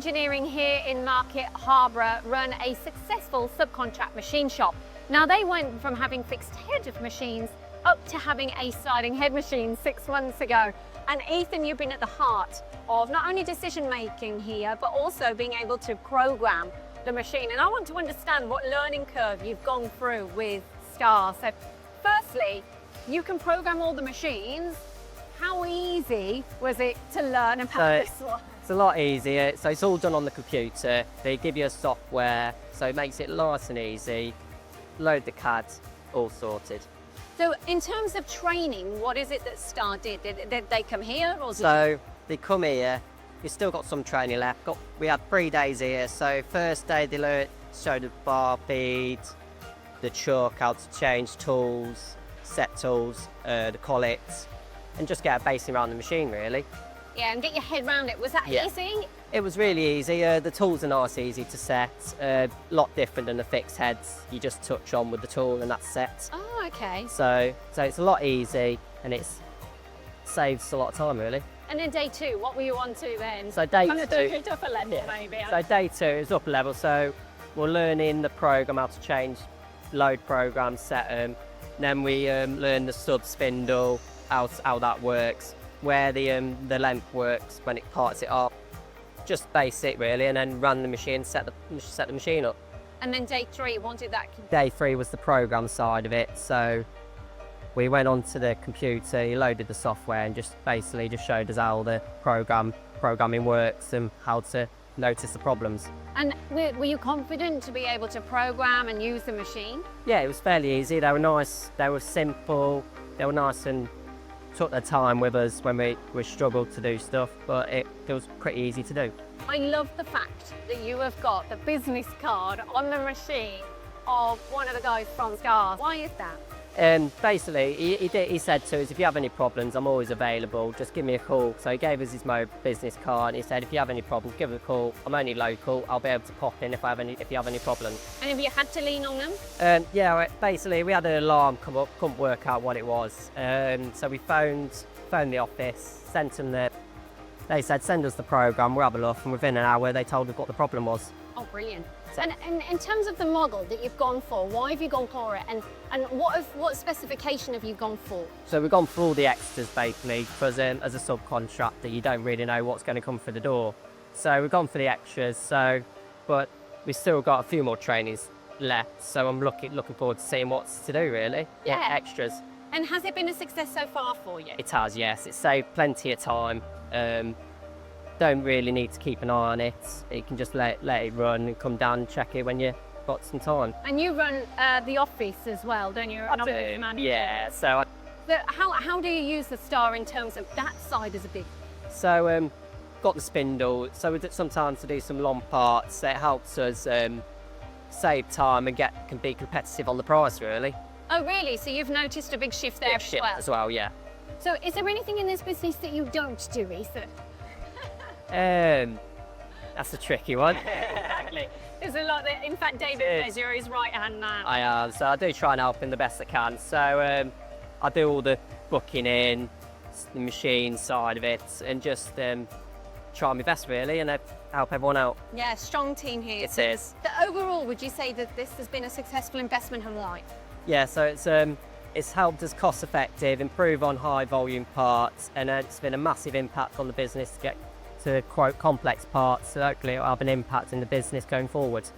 Engineering here in Market Harborough run a successful subcontract machine shop. Now they went from having fixed head machines up to having a sliding head machine 6 months ago. And Ethan, you've been at the heart of not only decision making here, but also being able to program the machine. And I want to understand what learning curve you've gone through with Star. So firstly, you can program all the machines. How easy was it to learn about this one? It's a lot easier. So it's all done on the computer. They give you a software, so it makes it nice and easy. Load the CAD, all sorted. So in terms of training, what is it that Star did? Did they come here? Or so they come here. We've still got some training left. We had 3 days here. So first day they showed the bar bead, the chuck, how to change tools, set tools, the collets, and just get a basic around the machine really. Yeah, and get your head around it. Was that easy? It was really easy. The tools are nice, easy to set. A lot different than the fixed heads. You just touch on with the tool and that's set. Oh, okay. So it's a lot easy and it saves a lot of time really. And then day 2, what were you on to then? So day 2. Upper level maybe. So day 2 is upper level. So we're learning the program, how to change, load programs, set them. Then we learn the sub spindle, how that works, where the length works when it parts it up. Just basic really, and then run the machine, set the machine up. And then day 3, what did that? Day 3 was the program side of it. So we went onto the computer, he loaded the software and just basically showed us how the programming works and how to notice the problems. And were you confident to be able to program and use the machine? Yeah, it was fairly easy. They were nice, they were simple, they were nice and took their time with us when we struggled to do stuff, but it was pretty easy to do. I love the fact that you have got the business card on the machine of one of the guys from Star. Why is that? Basically, he said to us, if you have any problems, I'm always available, just give me a call. So he gave us his business card. He said, if you have any problems, give us a call. I'm only local. I'll be able to pop in if you have any problems. And have you had to lean on them? Yeah, basically, we had an alarm come up, couldn't work out what it was. So we phoned the office, sent them they said, send us the program, we'll have a look. And within an hour, they told us what the problem was. Oh, brilliant. And in terms of the model that you've gone for, why have you gone for it? And what specification have you gone for? So we've gone for all the extras basically, because as a subcontractor, you don't really know what's going to come through the door. So we've gone for the extras. But we've still got a few more trainings left. So I'm looking forward to seeing what's to do really. Yeah. What extras. And has it been a success so far for you? It has, yes. It's saved plenty of time. Don't really need to keep an eye on it. You can just let it run and come down and check it when you've got some time. And you run the office as well, don't you? I do, yeah. So how do you use the Star in terms of that side as a big? So got the spindle. So sometimes to do some long parts, it helps us save time and can be competitive on the price really. Oh really? So you've noticed a big shift there as well, yeah. So is there anything in this business that you don't do, Ethan? That's a tricky one. Exactly. There's a lot that, in fact, David says you're his right-hand man. I am, so I do try and help him the best I can. So I do all the booking in, the machine side of it, and just try my best really and help everyone out. Yeah, strong team here. It is. So overall, would you say that this has been a successful investment of life? Yeah, so it's helped us cost effective, improve on high volume parts, and it's been a massive impact on the business to get to quote complex parts, so hopefully it'll have an impact in the business going forward.